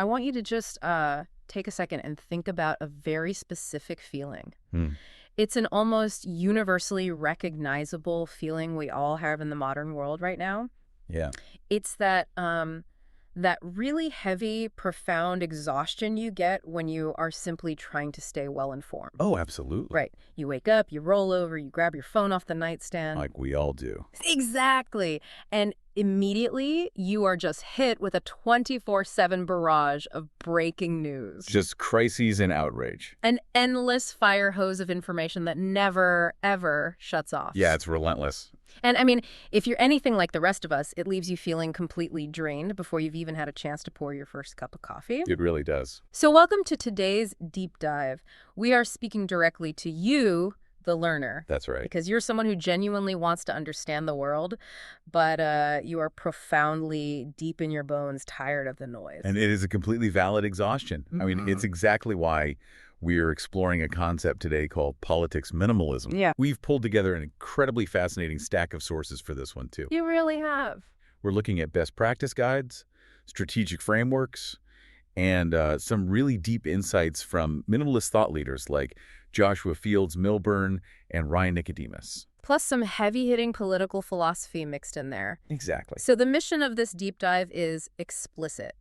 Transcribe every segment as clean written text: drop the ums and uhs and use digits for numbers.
I want you to just take a second and think about a very specific feeling. It's an almost universally recognizable feeling we all have in the modern world right now. Yeah. It's that really heavy, profound exhaustion you get when you are simply trying to stay well-informed. Oh, absolutely. Right. You wake up, you roll over, you grab your phone off the nightstand. Like we all do. Exactly. And immediately, you are just hit with a 24/7 barrage of breaking news. Just crises and outrage. An endless fire hose of information that never, ever shuts off. Yeah, it's relentless. And I mean, if you're anything like the rest of us, it leaves you feeling completely drained before you've even had a chance to pour your first cup of coffee. It really does. So welcome to today's deep dive. We are speaking directly to you, the learner. That's right. Because you're someone who genuinely wants to understand the world, but you are profoundly deep in your bones tired of the noise. And it is a completely valid exhaustion. I mean, it's exactly why we're exploring a concept today called politics minimalism. Yeah. We've pulled together an incredibly fascinating stack of sources for this one, too. You really have. We're looking at best practice guides, strategic frameworks, and some really deep insights from minimalist thought leaders like Joshua Fields Milburn and Ryan Nicodemus. Plus some heavy-hitting political philosophy mixed in there. Exactly. So the mission of this deep dive is explicit.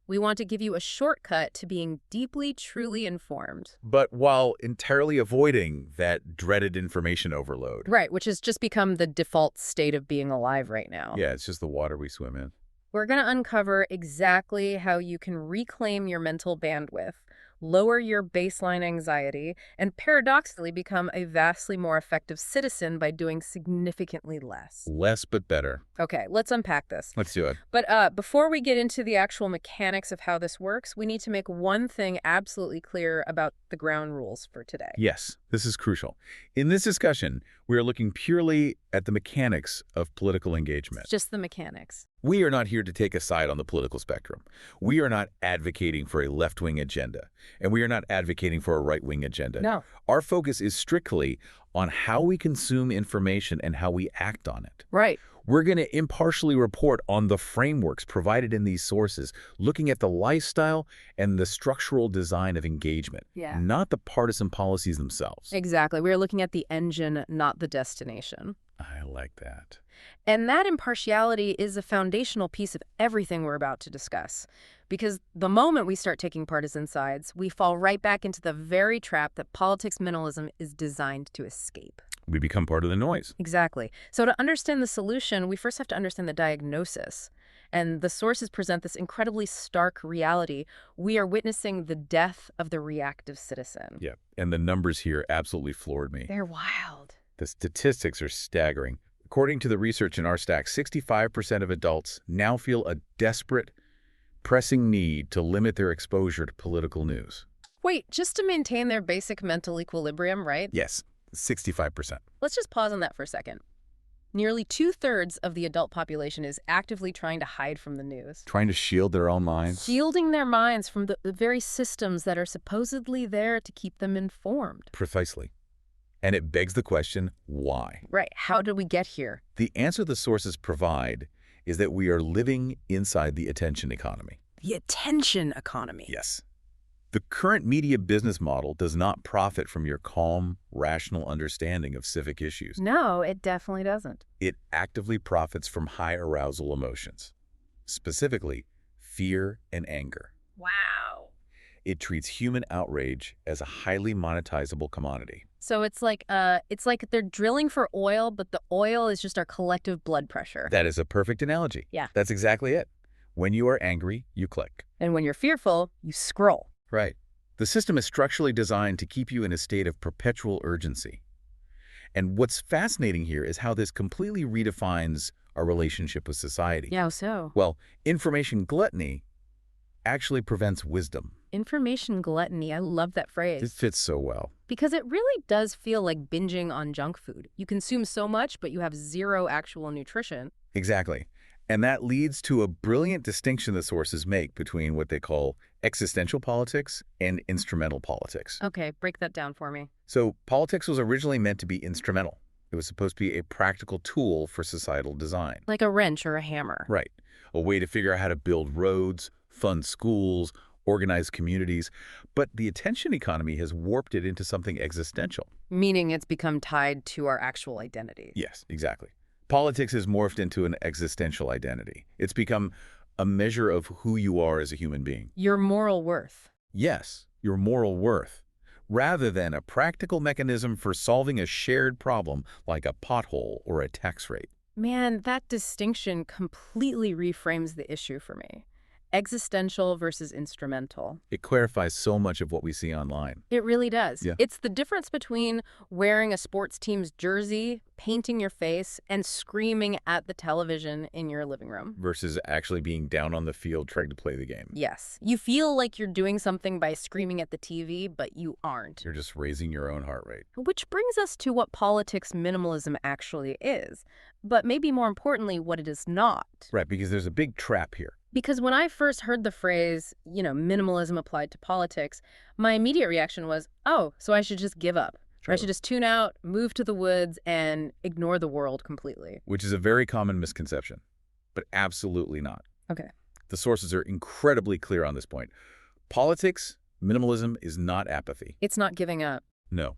We want to give you a shortcut to being deeply, truly informed. But while entirely avoiding that dreaded information overload. Right, which has just become the default state of being alive right now. Yeah, it's just the water we swim in. We're going to uncover exactly how you can reclaim your mental bandwidth, lower your baseline anxiety, and paradoxically become a vastly more effective citizen by doing significantly less. Less but better. Okay, let's unpack this. Let's do it. But before we get into the actual mechanics of how this works, we need to make one thing absolutely clear about the ground rules for today. Yes, this is crucial. In this discussion, we are looking purely at the mechanics of political engagement. Just the mechanics. We are not here to take a side on the political spectrum. We are not advocating for a left-wing agenda, and we are not advocating for a right-wing agenda. No. Our focus is strictly on how we consume information and how we act on it. Right. We're going to impartially report on the frameworks provided in these sources, looking at the lifestyle and the structural design of engagement, not the partisan policies themselves. Exactly. We're looking at the engine, not the destination. I like that. And that impartiality is a foundational piece of everything we're about to discuss. Because the moment we start taking partisan sides, we fall right back into the very trap that politics minimalism is designed to escape. We become part of the noise. Exactly. So to understand the solution, we first have to understand the diagnosis. And the sources present this incredibly stark reality. We are witnessing the death of the reactive citizen. Yeah, and the numbers here absolutely floored me. They're wild. The statistics are staggering. According to the research in our stack, 65% of adults now feel a desperate, pressing need to limit their exposure to political news. Wait, just to maintain their basic mental equilibrium, right? Yes, 65%. Let's just pause on that for a second. Nearly 2/3 of the adult population is actively trying to hide from the news. Trying to shield their own minds. Shielding their minds from the very systems that are supposedly there to keep them informed. Precisely. And it begs the question, why? Right. How did we get here? The answer the sources provide is that we are living inside the attention economy. The attention economy. Yes. The current media business model does not profit from your calm, rational understanding of civic issues. No, it definitely doesn't. It actively profits from high arousal emotions, specifically fear and anger. Wow. It treats human outrage as a highly monetizable commodity. So it's like they're drilling for oil, but the oil is just our collective blood pressure. That is a perfect analogy. Yeah. That's exactly it. When you are angry, you click. And when you're fearful, you scroll. Right. The system is structurally designed to keep you in a state of perpetual urgency. And what's fascinating here is how this completely redefines our relationship with society. Yeah, so? Well, information gluttony actually prevents wisdom. Information gluttony, I love that phrase. It fits so well. Because it really does feel like binging on junk food. You consume so much, but you have zero actual nutrition. Exactly. And that leads to a brilliant distinction the sources make between what they call existential politics and instrumental politics. Okay, break that down for me. So politics was originally meant to be instrumental. It was supposed to be a practical tool for societal design. Like a wrench or a hammer. Right. A way to figure out how to build roads, fund schools, organize communities, but the attention economy has warped it into something existential. Meaning it's become tied to our actual identity. Yes, exactly. Politics has morphed into an existential identity. It's become a measure of who you are as a human being. Your moral worth. Yes, your moral worth, rather than a practical mechanism for solving a shared problem like a pothole or a tax rate. Man, that distinction completely reframes the issue for me. Existential versus instrumental. It clarifies so much of what we see online. It really does. Yeah. It's the difference between wearing a sports team's jersey, painting your face, and screaming at the television in your living room. Versus actually being down on the field trying to play the game. Yes. You feel like you're doing something by screaming at the TV, but you aren't. You're just raising your own heart rate. Which brings us to what politics minimalism actually is, but maybe more importantly, what it is not. Right, because there's a big trap here. Because when I first heard the phrase, minimalism applied to politics, my immediate reaction was, oh, so I should just give up. Or I should just tune out, move to the woods, and ignore the world completely. Which is a very common misconception, but absolutely not. Okay. The sources are incredibly clear on this point. Politics, minimalism, is not apathy. It's not giving up. No.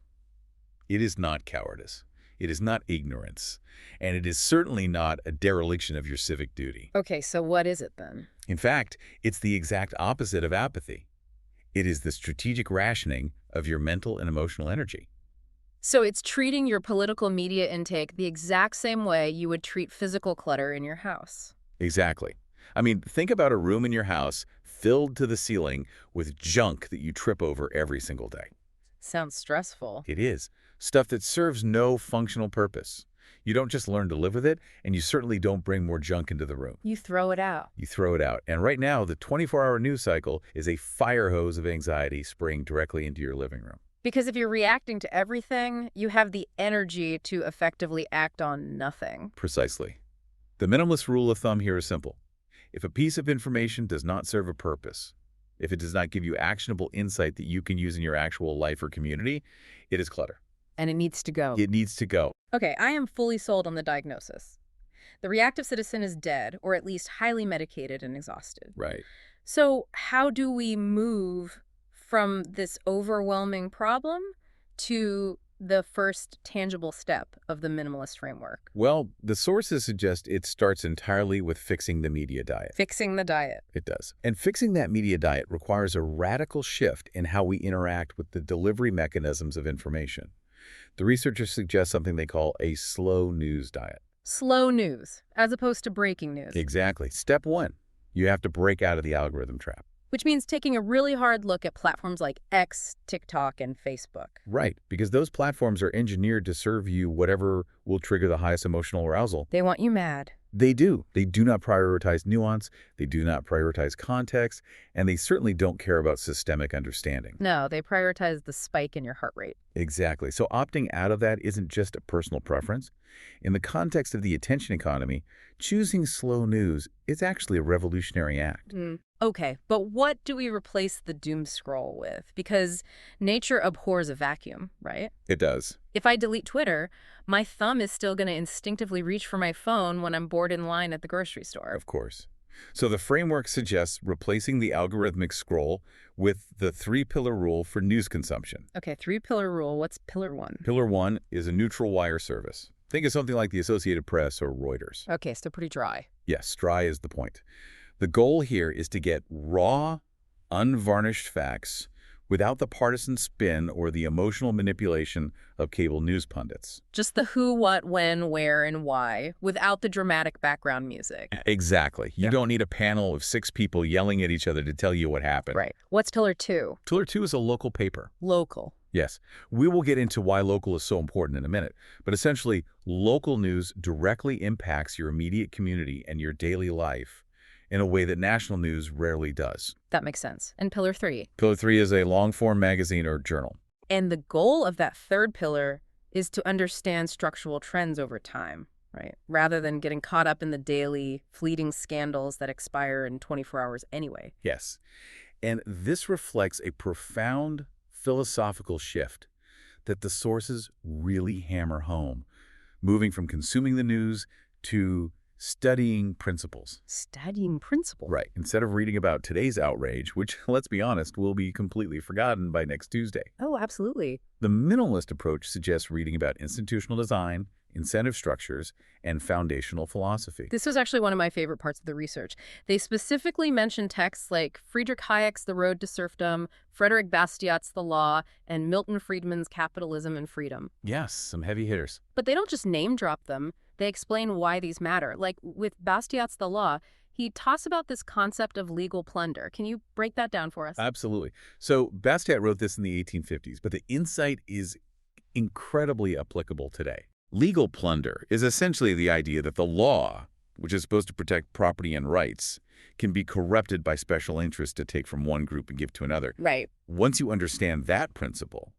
It is not cowardice. It is not ignorance. And it is certainly not a dereliction of your civic duty. Okay, so what is it then? In fact, it's the exact opposite of apathy. It is the strategic rationing of your mental and emotional energy. So it's treating your political media intake the exact same way you would treat physical clutter in your house. Exactly. I mean, think about a room in your house filled to the ceiling with junk that you trip over every single day. Sounds stressful. It is. Stuff that serves no functional purpose. You don't just learn to live with it, and you certainly don't bring more junk into the room. You throw it out. You throw it out. And right now, the 24-hour news cycle is a fire hose of anxiety spraying directly into your living room. Because if you're reacting to everything, you have the energy to effectively act on nothing. Precisely. The minimalist rule of thumb here is simple. If a piece of information does not serve a purpose, if it does not give you actionable insight that you can use in your actual life or community, it is clutter. And it needs to go. It needs to go. Okay, I am fully sold on the diagnosis. The reactive citizen is dead, or at least highly medicated and exhausted. Right. So how do we move from this overwhelming problem to the first tangible step of the minimalist framework? Well, the sources suggest it starts entirely with fixing the media diet. Fixing the diet. It does. And fixing that media diet requires a radical shift in how we interact with the delivery mechanisms of information. The researchers suggest something they call a slow news diet. Slow news, as opposed to breaking news. Exactly. Step one, you have to break out of the algorithm trap. Which means taking a really hard look at platforms like X, TikTok, and Facebook. Right, because those platforms are engineered to serve you whatever will trigger the highest emotional arousal. They want you mad. They do. They do not prioritize nuance, they do not prioritize context, and they certainly don't care about systemic understanding. No, they prioritize the spike in your heart rate. Exactly. So opting out of that isn't just a personal preference. In the context of the attention economy, choosing slow news is actually a revolutionary act. Okay, but what do we replace the doom scroll with? Because nature abhors a vacuum, right? It does. If I delete Twitter, my thumb is still going to instinctively reach for my phone when I'm bored in line at the grocery store. Of course. So the framework suggests replacing the algorithmic scroll with the three-pillar rule for news consumption. Okay, three-pillar rule. What's pillar one? Pillar one is a neutral wire service. Think of something like the Associated Press or Reuters. Okay, so pretty dry. Yes, dry is the point. The goal here is to get raw, unvarnished facts without the partisan spin or the emotional manipulation of cable news pundits. Just the who, what, when, where, and why, without the dramatic background music. Exactly. You don't need a panel of 6 people yelling at each other to tell you what happened. Right. What's pillar two? Pillar 2 is a local paper. Local. Yes. We will get into why local is so important in a minute. But essentially, local news directly impacts your immediate community and your daily life in a way that national news rarely does. That makes sense. And pillar three? Pillar 3 is a long-form magazine or journal. And the goal of that third pillar is to understand structural trends over time, right? Rather than getting caught up in the daily, fleeting scandals that expire in 24 hours anyway. Yes. And this reflects a profound philosophical shift that the sources really hammer home, moving from consuming the news to Studying principles. Studying principle. Right. Instead of reading about today's outrage, which, let's be honest, will be completely forgotten by next Tuesday. Oh, absolutely. The minimalist approach suggests reading about institutional design, incentive structures, and foundational philosophy. This was actually one of my favorite parts of the research. They specifically mentioned texts like Friedrich Hayek's The Road to Serfdom, Frederick Bastiat's The Law, and Milton Friedman's Capitalism and Freedom. Yes, some heavy hitters. But they don't just name drop them. They explain why these matter. Like with Bastiat's The Law, he talks about this concept of legal plunder. Can you break that down for us? Absolutely. So Bastiat wrote this in the 1850s, but the insight is incredibly applicable today. Legal plunder is essentially the idea that the law, which is supposed to protect property and rights, can be corrupted by special interests to take from one group and give to another. Right. Once you understand that principle,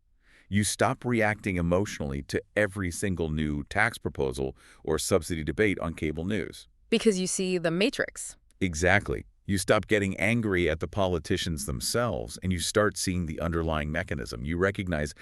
you stop reacting emotionally to every single new tax proposal or subsidy debate on cable news. Because you see the matrix. Exactly. You stop getting angry at the politicians themselves, and you start seeing the underlying mechanism. You recognize,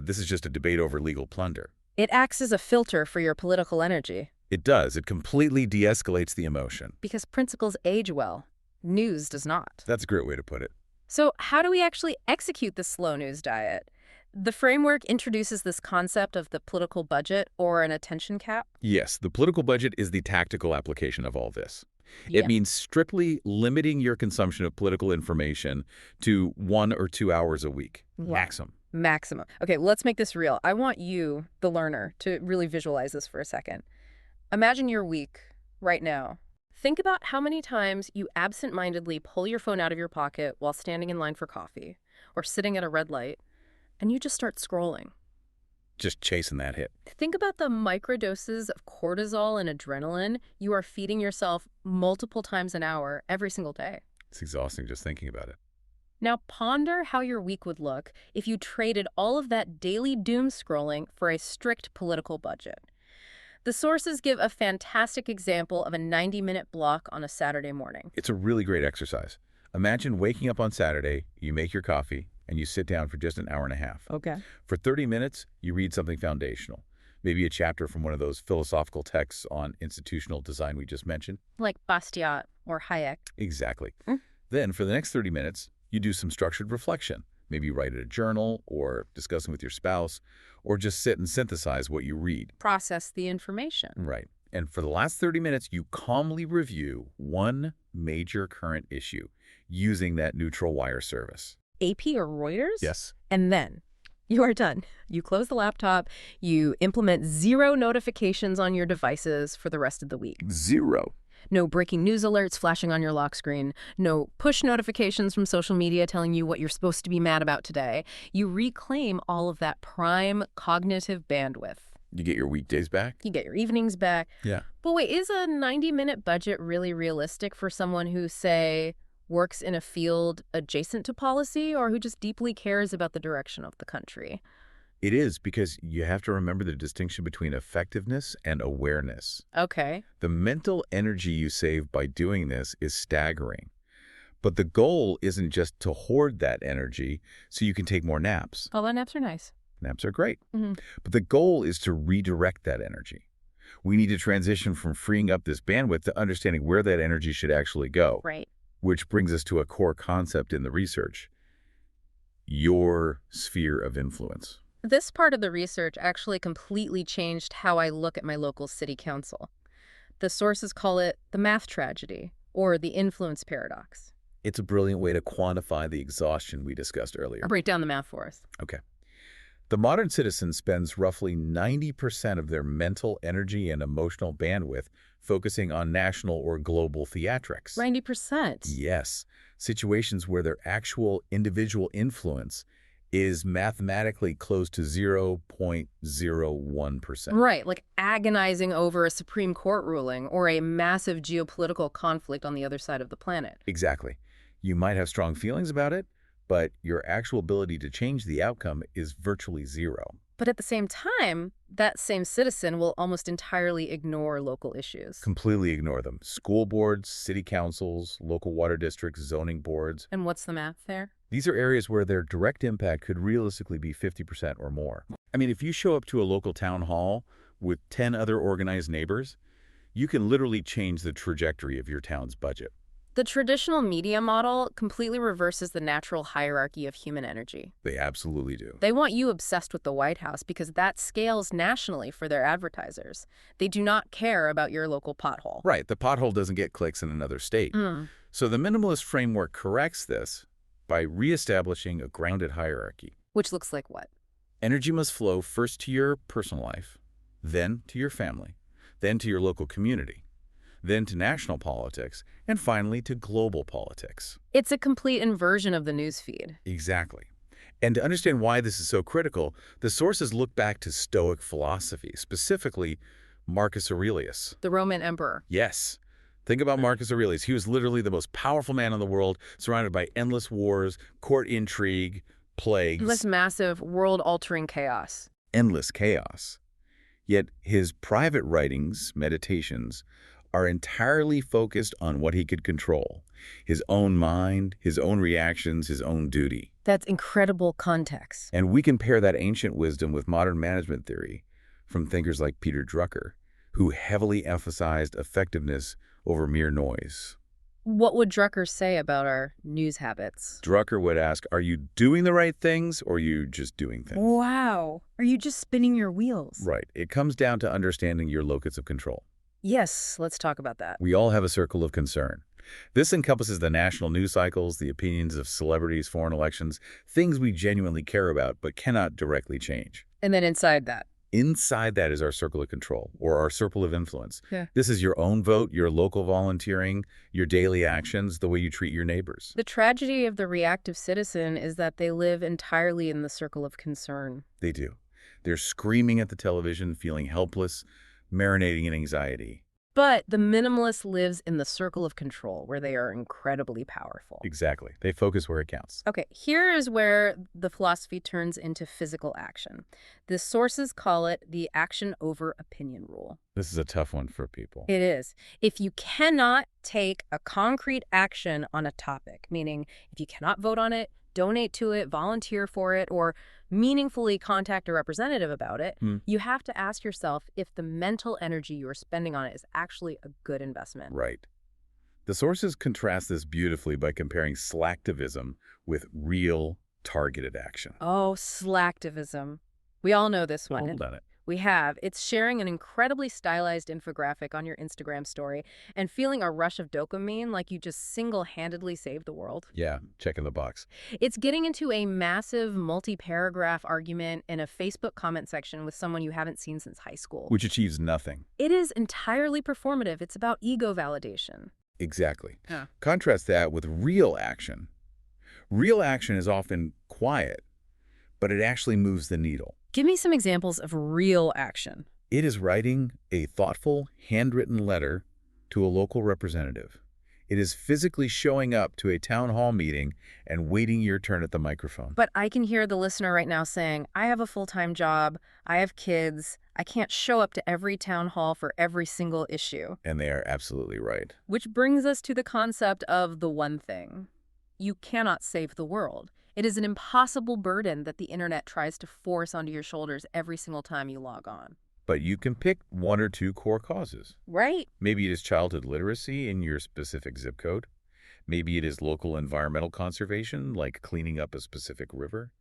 this is just a debate over legal plunder. It acts as a filter for your political energy. It does. It completely de-escalates the emotion. Because principles age well. News does not. That's a great way to put it. So how do we actually execute this slow news diet? The framework introduces this concept of the political budget or an attention cap. Yes, the political budget is the tactical application of all this. Yeah. It means strictly limiting your consumption of political information to 1 or 2 hours a week, maximum. Maximum. Okay, let's make this real. I want you, the learner, to really visualize this for a second. Imagine your week right now. Think about how many times you absent-mindedly pull your phone out of your pocket while standing in line for coffee or sitting at a red light, and you just start scrolling. Just chasing that hit. Think about the microdoses of cortisol and adrenaline you are feeding yourself multiple times an hour every single day. It's exhausting just thinking about it. Now ponder how your week would look if you traded all of that daily doom scrolling for a strict political budget. The sources give a fantastic example of a 90-minute block on a Saturday morning. It's a really great exercise. Imagine waking up on Saturday, you make your coffee, and you sit down for just an hour and a half. Okay. For 30 minutes, you read something foundational. Maybe a chapter from one of those philosophical texts on institutional design we just mentioned. Like Bastiat or Hayek. Exactly. Then for the next 30 minutes, you do some structured reflection. Maybe you write in a journal or discussing with your spouse, or just sit and synthesize what you read. Process the information. Right. And for the last 30 minutes, you calmly review one major current issue using that neutral wire service. AP or Reuters? Yes. And then you are done. You close the laptop. You implement 0 notifications on your devices for the rest of the week. 0. No breaking news alerts flashing on your lock screen. No push notifications from social media telling you what you're supposed to be mad about today. You reclaim all of that prime cognitive bandwidth. You get your weekdays back? You get your evenings back. Yeah. But wait, is a 90-minute budget really realistic for someone who, say, works in a field adjacent to policy or who just deeply cares about the direction of the country? It is, because you have to remember the distinction between effectiveness and awareness. Okay. The mental energy you save by doing this is staggering. But the goal isn't just to hoard that energy so you can take more naps. Although naps are nice. Naps are great. Mm-hmm. But the goal is to redirect that energy. We need to transition from freeing up this bandwidth to understanding where that energy should actually go. Right. Which brings us to a core concept in the research: your sphere of influence. This part of the research actually completely changed how I look at my local city council. The sources call it the math tragedy, or the influence paradox. It's a brilliant way to quantify the exhaustion we discussed earlier. I'll break down the math for us. Okay. The modern citizen spends roughly 90% of their mental energy and emotional bandwidth focusing on national or global theatrics. 90%? Yes. Situations where their actual individual influence is mathematically close to 0.01%. Right, like agonizing over a Supreme Court ruling or a massive geopolitical conflict on the other side of the planet. Exactly. You might have strong feelings about it, but your actual ability to change the outcome is virtually 0. But at the same time, that same citizen will almost entirely ignore local issues. Completely ignore them. School boards, city councils, local water districts, zoning boards. And what's the math there? These are areas where their direct impact could realistically be 50% or more. I mean, if you show up to a local town hall with 10 other organized neighbors, You can literally change the trajectory of your town's budget. The traditional media model completely reverses the natural hierarchy of human energy. They absolutely do. They want you obsessed with the White House because that scales nationally for their advertisers. They do not care about your local pothole. Right, the pothole doesn't get clicks in another state. So the minimalist framework corrects this by reestablishing a grounded hierarchy. Which looks like what? Energy must flow first to your personal life, then to your family, then to your local community, then to national politics, and finally to global politics. It's a complete inversion of the newsfeed. Exactly. And to understand why this is so critical, the sources look back to Stoic philosophy, specifically Marcus Aurelius. The Roman emperor. Yes. Think about Marcus Aurelius. He was literally the most powerful man in the world, surrounded by endless wars, court intrigue, plagues. This massive, world-altering chaos. Endless chaos. Yet his private writings, meditations, are entirely focused on what he could control. His own mind, his own reactions, his own duty. That's incredible context. And we can pair that ancient wisdom with modern management theory from thinkers like Peter Drucker, who heavily emphasized effectiveness over mere noise. What would Drucker say about our news habits? Drucker would ask, are you doing the right things or are you just doing things? Wow. Are you just spinning your wheels? Right. It comes down to understanding your locus of control. Yes, let's talk about that. We all have a circle of concern. This encompasses the national news cycles, the opinions of celebrities, foreign elections, things we genuinely care about but cannot directly change. And then inside that? Inside that is our circle of control, or our circle of influence. Yeah. This is your own vote, your local volunteering, your daily actions, the way you treat your neighbors. The tragedy of the reactive citizen is that they live entirely in the circle of concern. They do. They're screaming at the television, feeling helpless, marinating in anxiety. But the minimalist lives in the circle of control, where they are incredibly powerful. Exactly. They focus where it counts. Okay, here is where the philosophy turns into physical action. The sources call it the action over opinion rule. This is a tough one for people. It is. If you cannot take a concrete action on a topic, meaning if you cannot vote on it, donate to it, volunteer for it, or meaningfully contact a representative about it, you have to ask yourself if the mental energy you are spending on it is actually a good investment. Right. The sources contrast this beautifully by comparing slacktivism with real targeted action. Oh, slacktivism. We all know this one. Hold on it. We have. It's sharing an incredibly stylized infographic on your Instagram story and feeling a rush of dopamine like you just single-handedly saved the world. Yeah, check in the box. It's getting into a massive multi-paragraph argument in a Facebook comment section with someone you haven't seen since high school. Which achieves nothing. It is entirely performative. It's about ego validation. Exactly. Huh. Contrast that with real action. Real action is often quiet, but it actually moves the needle. Give me some examples of real action. It is writing a thoughtful, handwritten letter to a local representative. It is physically showing up to a town hall meeting and waiting your turn at the microphone. But I can hear the listener right now saying, I have a full-time job, I have kids, I can't show up to every town hall for every single issue. And they are absolutely right. Which brings us to the concept of the one thing. You cannot save the world. It is an impossible burden that the internet tries to force onto your shoulders every single time you log on. But you can pick one or two core causes. Right. Maybe it is childhood literacy in your specific zip code. Maybe it is local environmental conservation, like cleaning up a specific river.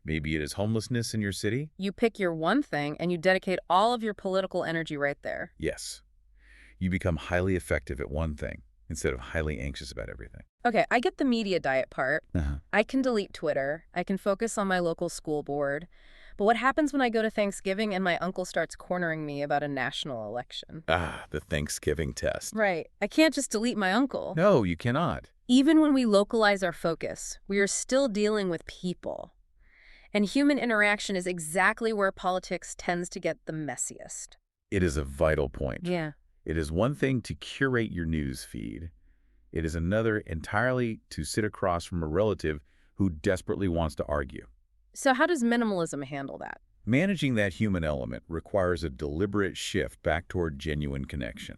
Maybe it is homelessness in your city. You pick your one thing and you dedicate all of your political energy right there. Yes. You become highly effective at one thing instead of highly anxious about everything. Okay, I get the media diet part. Uh-huh. I can delete Twitter. I can focus on my local school board. But what happens when I go to Thanksgiving and my uncle starts cornering me about a national election? Ah, the Thanksgiving test. Right. I can't just delete my uncle. No, you cannot. Even when we localize our focus, we are still dealing with people. And human interaction is exactly where politics tends to get the messiest. It is a vital point. Yeah. It is one thing to curate your news feed. It is another entirely to sit across from a relative who desperately wants to argue. So how does minimalism handle that? Managing that human element requires a deliberate shift back toward genuine connection.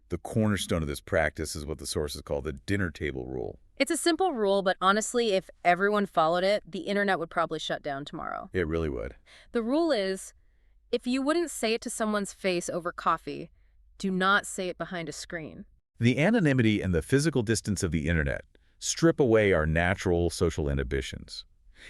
The cornerstone of this practice is what the sources call the dinner table rule. It's a simple rule, but honestly, if everyone followed it, the internet would probably shut down tomorrow. It really would. The rule is, if you wouldn't say it to someone's face over coffee, Do not say it behind a screen. The anonymity and the physical distance of the internet strip away our natural social inhibitions.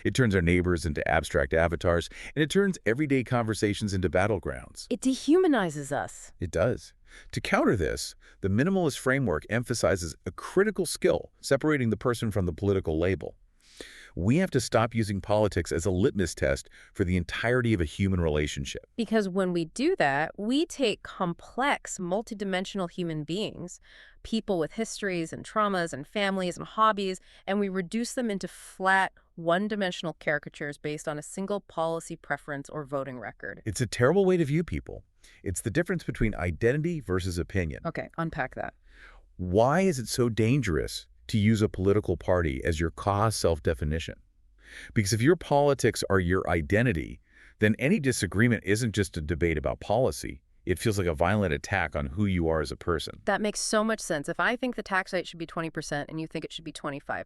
It turns our neighbors into abstract avatars, and it turns everyday conversations into battlegrounds. It dehumanizes us. It does. To counter this, the minimalist framework emphasizes a critical skill, separating the person from the political label. We have to stop using politics as a litmus test for the entirety of a human relationship. Because when we do that, we take complex, multidimensional human beings, people with histories and traumas and families and hobbies, and we reduce them into flat, one-dimensional caricatures based on a single policy preference or voting record. It's a terrible way to view people. It's the difference between identity versus opinion. Okay, unpack that. Why is it so dangerous to use a political party as your cause self-definition? Because if your politics are your identity, then any disagreement isn't just a debate about policy. It feels like a violent attack on who you are as a person. That makes so much sense. If I think the tax rate should be 20% and you think it should be 25%,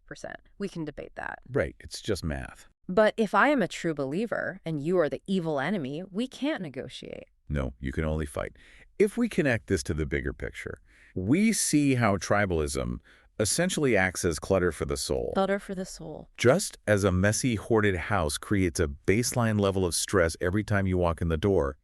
we can debate that. Right, it's just math. But if I am a true believer and you are the evil enemy, we can't negotiate. No, you can only fight. If we connect this to the bigger picture, we see how tribalism essentially acts as clutter for the soul. Clutter for the soul. Just as a messy, hoarded house creates a baseline level of stress every time you walk in the door,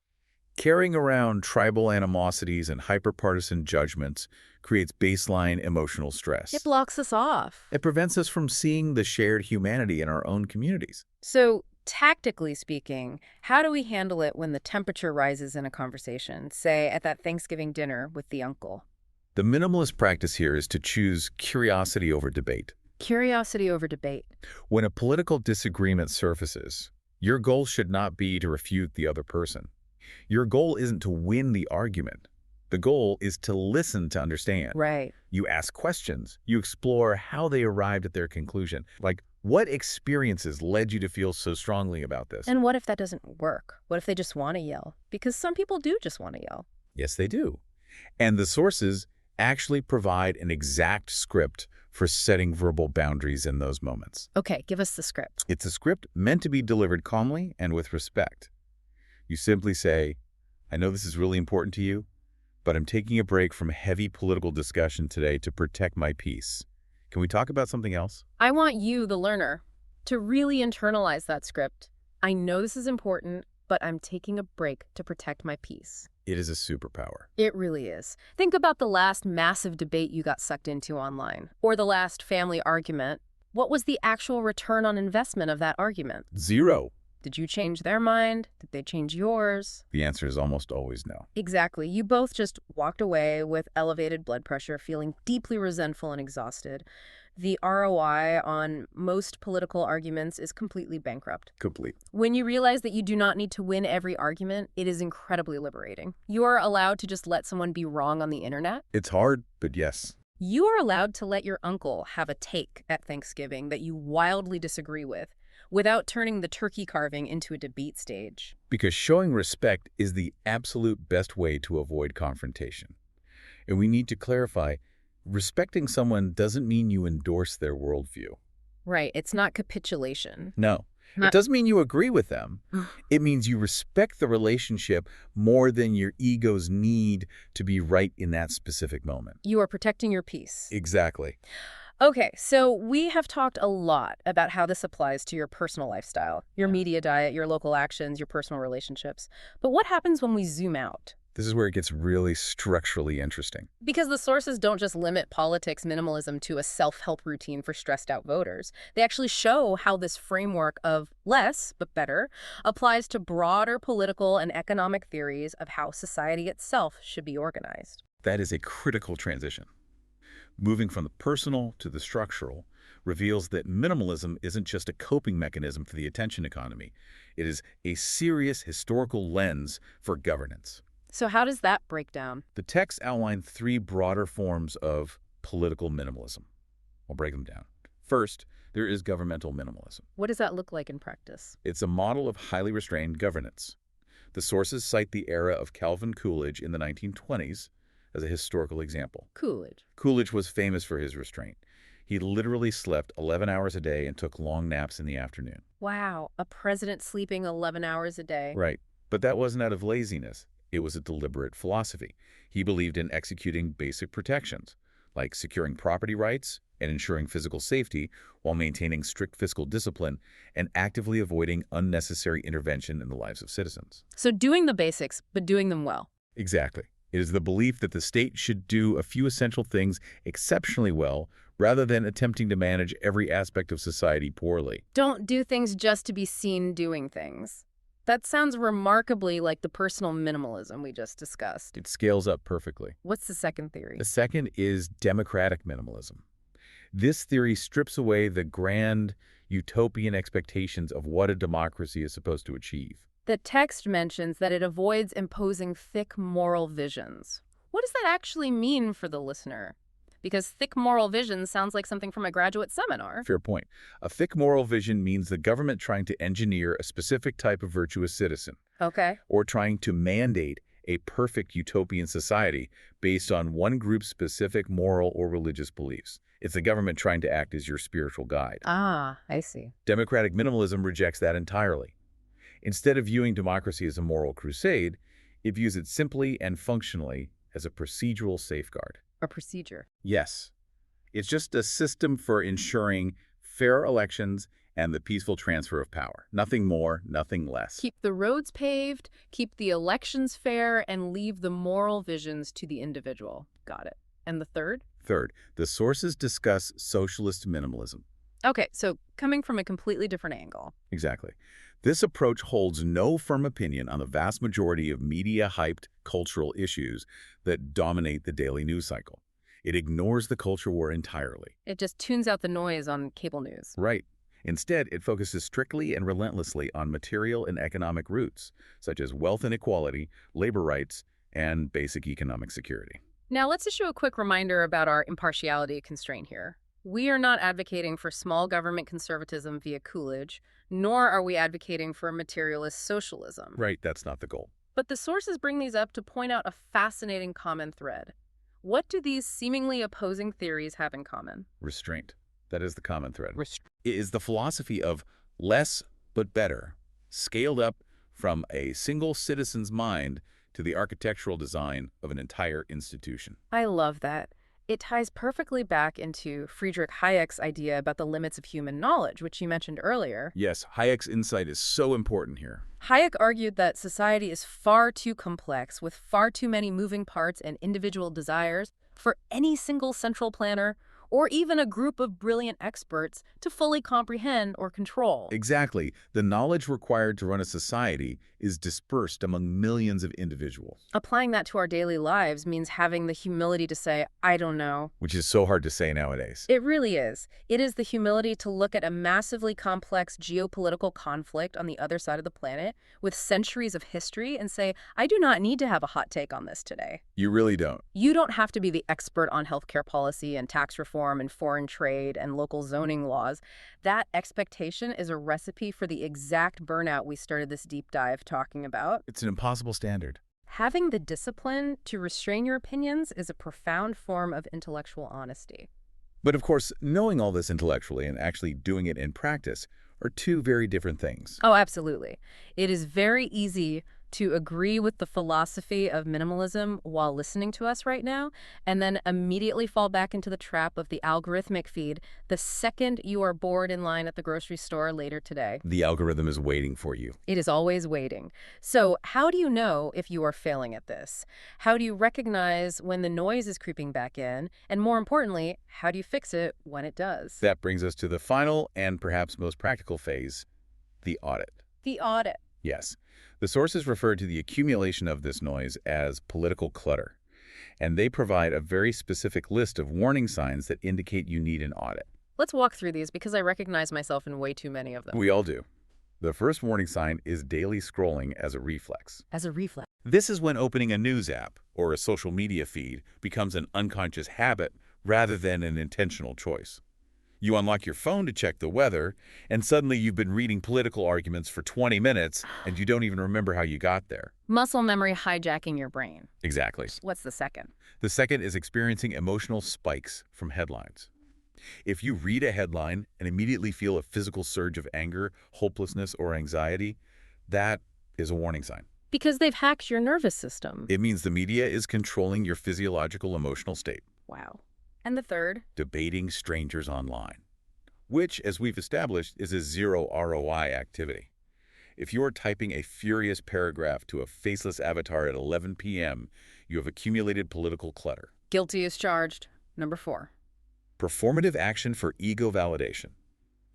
carrying around tribal animosities and hyperpartisan judgments creates baseline emotional stress. It blocks us off. It prevents us from seeing the shared humanity in our own communities. So, tactically speaking, how do we handle it when the temperature rises in a conversation, say at that Thanksgiving dinner with the uncle? The minimalist practice here is to choose curiosity over debate. Curiosity over debate. When a political disagreement surfaces, your goal should not be to refute the other person. Your goal isn't to win the argument. The goal is to listen to understand. Right. You ask questions. You explore how they arrived at their conclusion. Like, what experiences led you to feel so strongly about this? And what if that doesn't work? What if they just want to yell? Because some people do just want to yell. Yes, they do. And the sources actually provide an exact script for setting verbal boundaries in those moments. Okay, give us the script. It's a script meant to be delivered calmly and with respect. You simply say, I know this is really important to you, but I'm taking a break from heavy political discussion today to protect my peace. Can we talk about something else? I want you, the learner, to really internalize that script. I know this is important, but I'm taking a break to protect my peace. It is a superpower. It really is. Think about the last massive debate you got sucked into online, or the last family argument. What was the actual return on investment of that argument? Zero. Did you change their mind? Did they change yours? The answer is almost always no. Exactly. You both just walked away with elevated blood pressure, feeling deeply resentful and exhausted. The ROI on most political arguments is completely bankrupt. Complete. When you realize that you do not need to win every argument, it is incredibly liberating. You are allowed to just let someone be wrong on the internet. It's hard, but yes. You are allowed to let your uncle have a take at Thanksgiving that you wildly disagree with, without turning the turkey carving into a debate stage. Because showing respect is the absolute best way to avoid confrontation. And we need to clarify, respecting someone doesn't mean you endorse their worldview. Right. It's not capitulation. No. It doesn't mean you agree with them. It means you respect the relationship more than your ego's need to be right in that specific moment. You are protecting your peace. Exactly. Okay, so we have talked a lot about how this applies to your personal lifestyle, your media diet, your local actions, your personal relationships. But what happens when we zoom out? This is where it gets really structurally interesting. Because the sources don't just limit politics minimalism to a self-help routine for stressed-out voters. They actually show how this framework of less, but better, applies to broader political and economic theories of how society itself should be organized. That is a critical transition. Moving from the personal to the structural reveals that minimalism isn't just a coping mechanism for the attention economy. It is a serious historical lens for governance. So how does that break down? The text outlined three broader forms of political minimalism. I'll break them down. First, there is governmental minimalism. What does that look like in practice? It's a model of highly restrained governance. The sources cite the era of Calvin Coolidge in the 1920s as a historical example. Coolidge. Coolidge was famous for his restraint. He literally slept 11 hours a day and took long naps in the afternoon. Wow, a president sleeping 11 hours a day. Right. But that wasn't out of laziness. It was a deliberate philosophy. He believed in executing basic protections, like securing property rights and ensuring physical safety while maintaining strict fiscal discipline and actively avoiding unnecessary intervention in the lives of citizens. So doing the basics, but doing them well. Exactly. It is the belief that the state should do a few essential things exceptionally well rather than attempting to manage every aspect of society poorly. Don't do things just to be seen doing things. That sounds remarkably like the personal minimalism we just discussed. It scales up perfectly. What's the second theory? The second is democratic minimalism. This theory strips away the grand, utopian expectations of what a democracy is supposed to achieve. The text mentions that it avoids imposing thick moral visions. What does that actually mean for the listener? Because thick moral vision sounds like something from a graduate seminar. Fair point. A thick moral vision means the government trying to engineer a specific type of virtuous citizen, Okay. or trying to mandate a perfect utopian society based on one group's specific moral or religious beliefs. It's the government trying to act as your spiritual guide. Ah, I see. Democratic minimalism rejects that entirely. Instead of viewing democracy as a moral crusade, it views it simply and functionally as a procedural safeguard. A procedure. Yes, it's just a system for ensuring fair elections and the peaceful transfer of power. Nothing more, nothing less. Keep the roads paved, keep the elections fair, and leave the moral visions to the individual. Got it. And the third? Third, the sources discuss socialist minimalism. Okay, so coming from a completely different angle. Exactly. This approach holds no firm opinion on the vast majority of media-hyped cultural issues that dominate the daily news cycle. It ignores the culture war entirely. It just tunes out the noise on cable news. Right. Instead, it focuses strictly and relentlessly on material and economic roots, such as wealth inequality, labor rights, and basic economic security. Now let's issue a quick reminder about our impartiality constraint here. We are not advocating for small government conservatism via Coolidge, nor are we advocating for materialist socialism. Right, that's not the goal. But the sources bring these up to point out a fascinating common thread. What do these seemingly opposing theories have in common? Restraint. That is the common thread. Rest- It is the philosophy of less but better, scaled up from a single citizen's mind to the architectural design of an entire institution. I love that. It ties perfectly back into Friedrich Hayek's idea about the limits of human knowledge, which you mentioned earlier. Yes, Hayek's insight is so important here. Hayek argued that society is far too complex, with far too many moving parts and individual desires for any single central planner or even a group of brilliant experts to fully comprehend or control. Exactly. The knowledge required to run a society is dispersed among millions of individuals. Applying that to our daily lives means having the humility to say, I don't know. Which is so hard to say nowadays. It really is. It is the humility to look at a massively complex geopolitical conflict on the other side of the planet with centuries of history and say, I do not need to have a hot take on this today. You really don't. You don't have to be the expert on healthcare policy and tax reform and foreign trade and local zoning laws. That expectation is a recipe for the exact burnout we started this deep dive talking about. It's an impossible standard. Having the discipline to restrain your opinions is a profound form of intellectual honesty. But of course, knowing all this intellectually and actually doing it in practice are two very different things. Oh, absolutely. It is very easy to agree with the philosophy of minimalism while listening to us right now, and then immediately fall back into the trap of the algorithmic feed the second you are bored in line at the grocery store later today. The algorithm is waiting for you. It is always waiting. So how do you know if you are failing at this? How do you recognize when the noise is creeping back in? And more importantly, how do you fix it when it does? That brings us to the final and perhaps most practical phase, the audit. The audit. Yes. The sources refer to the accumulation of this noise as political clutter, and they provide a very specific list of warning signs that indicate you need an audit. Let's walk through these because I recognize myself in way too many of them. We all do. The first warning sign is daily scrolling as a reflex. As a reflex. This is when opening a news app or a social media feed becomes an unconscious habit rather than an intentional choice. You unlock your phone to check the weather, and suddenly you've been reading political arguments for 20 minutes, and you don't even remember how you got there. Muscle memory hijacking your brain. Exactly. What's the second? The second is experiencing emotional spikes from headlines. If you read a headline and immediately feel a physical surge of anger, hopelessness, or anxiety, that is a warning sign. Because they've hacked your nervous system. It means the media is controlling your physiological emotional state. Wow. And the third? Debating strangers online, which, as we've established, is a zero ROI activity. If you're typing a furious paragraph to a faceless avatar at 11 p.m., you have accumulated political clutter. Guilty as charged. Number 4. Performative action for ego validation.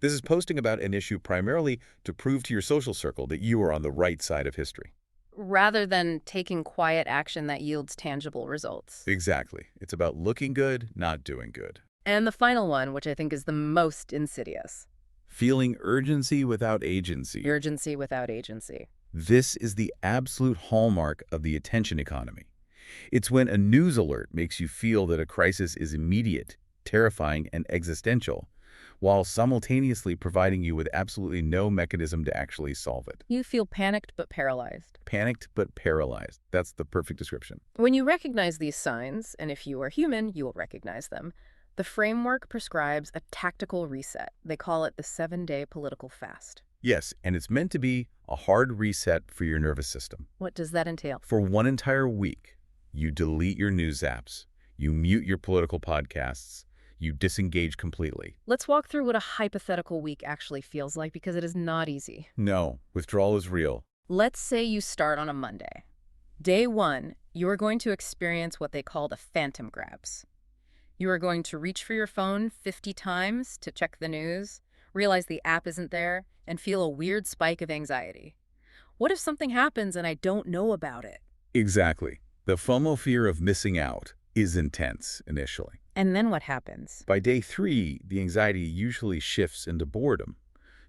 This is posting about an issue primarily to prove to your social circle that you are on the right side of history. Rather than taking quiet action that yields tangible results. Exactly. It's about looking good, not doing good. And the final one, which I think is the most insidious. Feeling urgency without agency. Urgency without agency. This is the absolute hallmark of the attention economy. It's when a news alert makes you feel that a crisis is immediate, terrifying, and existential, while simultaneously providing you with absolutely no mechanism to actually solve it. You feel panicked but paralyzed. Panicked but paralyzed. That's the perfect description. When you recognize these signs, and if you are human, you will recognize them, the framework prescribes a tactical reset. They call it the 7-day political fast. Yes, and it's meant to be a hard reset for your nervous system. What does that entail? For one entire week, you delete your news apps, you mute your political podcasts, you disengage completely. Let's walk through what a hypothetical week actually feels like, because it is not easy. No, withdrawal is real. Let's say you start on a Monday. Day 1, you are going to experience what they call the phantom grabs. You are going to reach for your phone 50 times to check the news, realize the app isn't there, and feel a weird spike of anxiety. What if something happens and I don't know about it? Exactly. The FOMO fear of missing out is intense initially. And then what happens? By day 3, the anxiety usually shifts into boredom.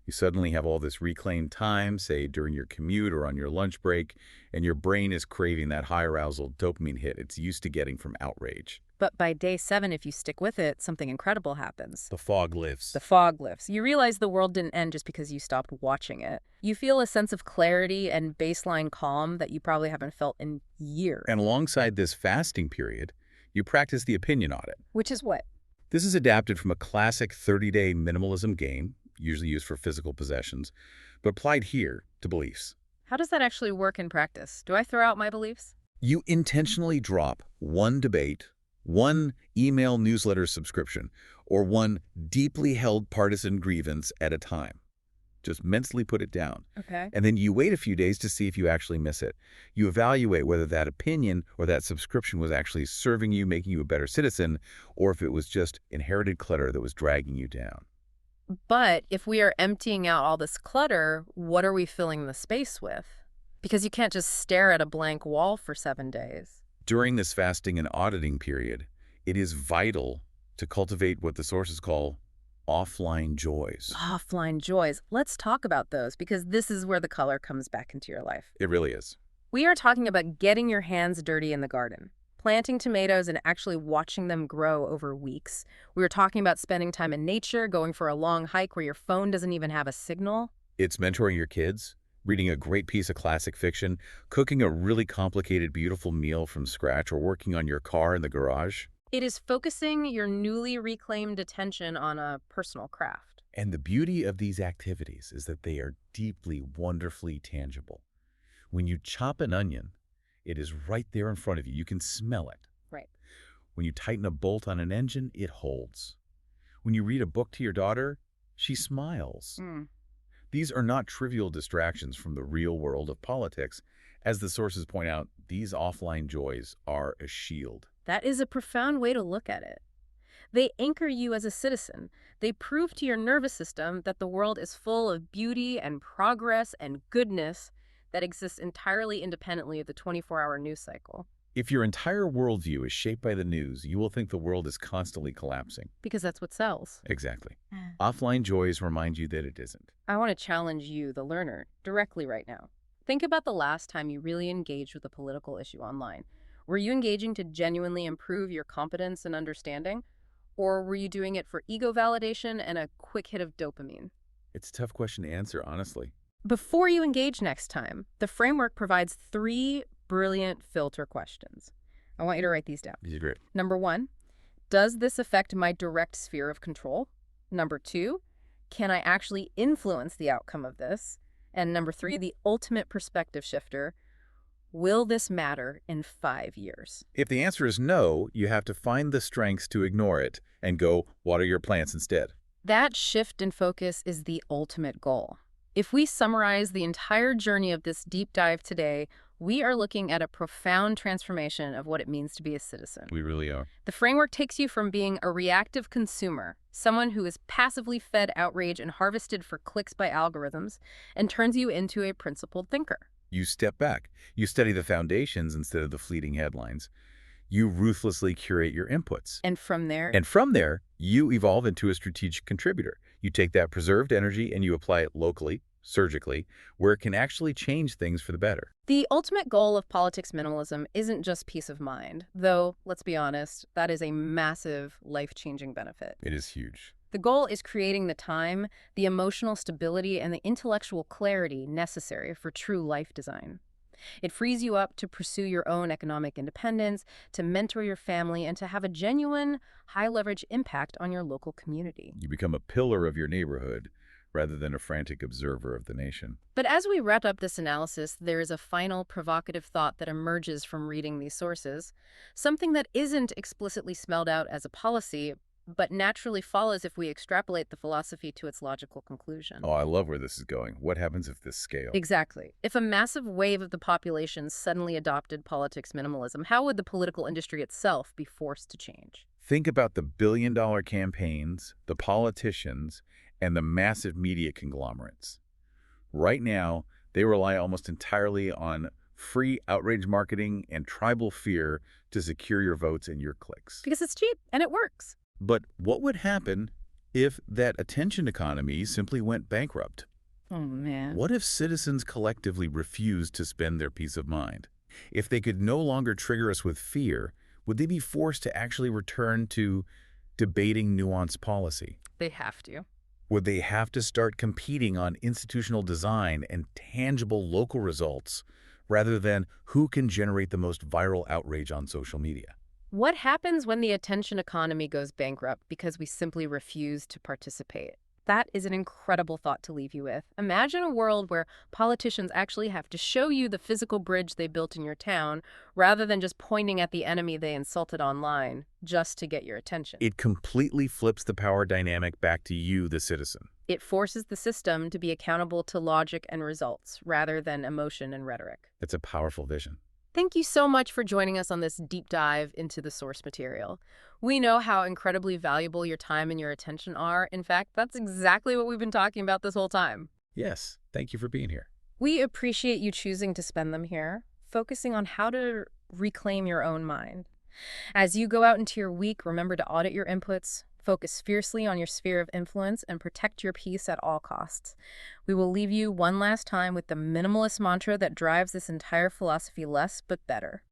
You suddenly have all this reclaimed time, say during your commute or on your lunch break, and your brain is craving that high-arousal dopamine hit it's used to getting from outrage. But by day 7, if you stick with it, something incredible happens. The fog lifts. The fog lifts. You realize the world didn't end just because you stopped watching it. You feel a sense of clarity and baseline calm that you probably haven't felt in years. And alongside this fasting period, you practice the opinion audit. Which is what? This is adapted from a classic 30-day minimalism game, usually used for physical possessions, but applied here to beliefs. How does that actually work in practice? Do I throw out my beliefs? You intentionally drop one debate, one email newsletter subscription, or one deeply held partisan grievance at a time. Just mentally put it down. Okay. And then you wait a few days to see if you actually miss it. You evaluate whether that opinion or that subscription was actually serving you, making you a better citizen, or if it was just inherited clutter that was dragging you down. But if we are emptying out all this clutter, what are we filling the space with? Because you can't just stare at a blank wall for 7 days. During this fasting and auditing period, it is vital to cultivate what the sources call offline joys. Offline joys. Let's talk about those, because this is where the color comes back into your life. It really is. We are talking about getting your hands dirty in the garden, planting tomatoes and actually watching them grow over weeks. We were talking about spending time in nature, going for a long hike where your phone doesn't even have a signal. It's mentoring your kids, reading a great piece of classic fiction, cooking a really complicated, beautiful meal from scratch, or working on your car in the garage. It is focusing your newly reclaimed attention on a personal craft. And the beauty of these activities is that they are deeply, wonderfully tangible. When you chop an onion, it is right there in front of you. You can smell it. Right. When you tighten a bolt on an engine, it holds. When you read a book to your daughter, she smiles. These are not trivial distractions from the real world of politics. As the sources point out, these offline joys are a shield. That is a profound way to look at it. They anchor you as a citizen. They prove to your nervous system that the world is full of beauty and progress and goodness that exists entirely independently of the 24-hour news cycle. If your entire worldview is shaped by the news, you will think the world is constantly collapsing. Because that's what sells. Exactly. Offline joys remind you that it isn't. I want to challenge you, the learner, directly right now. Think about the last time you really engaged with a political issue online. Were you engaging to genuinely improve your competence and understanding? Or were you doing it for ego validation and a quick hit of dopamine? It's a tough question to answer, honestly. Before you engage next time, the framework provides 3 brilliant filter questions. I want you to write these down. These are great. Number 1, does this affect my direct sphere of control? Number 2, can I actually influence the outcome of this? And number 3, the ultimate perspective shifter, Will this matter in 5 years? If the answer is no, you have to find the strengths to ignore it and go water your plants instead. That shift in focus is the ultimate goal. If we summarize the entire journey of this deep dive today, we are looking at a profound transformation of what it means to be a citizen. We really are. The framework takes you from being a reactive consumer, someone who is passively fed outrage and harvested for clicks by algorithms, and turns you into a principled thinker. You step back. You study the foundations instead of the fleeting headlines. You ruthlessly curate your inputs. And from there, And from there, you evolve into a strategic contributor. You take that preserved energy and you apply it locally, surgically, where it can actually change things for the better. the ultimate goal of politics minimalism isn't just peace of mind, though, let's be honest, that is a massive, life-changing benefit. It is huge. The goal is creating the time, the emotional stability, and the intellectual clarity necessary for true life design. It frees you up to pursue your own economic independence, to mentor your family, and to have a genuine, high-leverage impact on your local community. You become a pillar of your neighborhood rather than a frantic observer of the nation. But as we wrap up this analysis, there is a final provocative thought that emerges from reading these sources, something that isn't explicitly spelled out as a policy, but naturally follows if we extrapolate the philosophy to its logical conclusion. Oh, I love where this is going. What happens if this scales? Exactly. If a massive wave of the population suddenly adopted politics minimalism, how would the political industry itself be forced to change? Think about the billion-dollar campaigns, the politicians, and the massive media conglomerates. Right now, they rely almost entirely on free outrage marketing and tribal fear to secure your votes and your clicks. Because it's cheap and it works. But what would happen if that attention economy simply went bankrupt? Oh, man. What if citizens collectively refused to spend their peace of mind? If they could no longer trigger us with fear, would they be forced to actually return to debating nuanced policy? They have to. Would they have to start competing on institutional design and tangible local results rather than who can generate the most viral outrage on social media? What happens when the attention economy goes bankrupt because we simply refuse to participate? That is an incredible thought to leave you with. Imagine a world where politicians actually have to show you the physical bridge they built in your town rather than just pointing at the enemy they insulted online just to get your attention. It completely flips the power dynamic back to you, the citizen. It forces the system to be accountable to logic and results rather than emotion and rhetoric. It's a powerful vision. Thank you so much for joining us on this deep dive into the source material. We know how incredibly valuable your time and your attention are. In fact, that's exactly what we've been talking about this whole time. Yes, thank you for being here. We appreciate you choosing to spend them here, focusing on how to reclaim your own mind. As you go out into your week, remember to audit your inputs, focus fiercely on your sphere of influence, and protect your peace at all costs. We will leave you one last time with the minimalist mantra that drives this entire philosophy: less but better.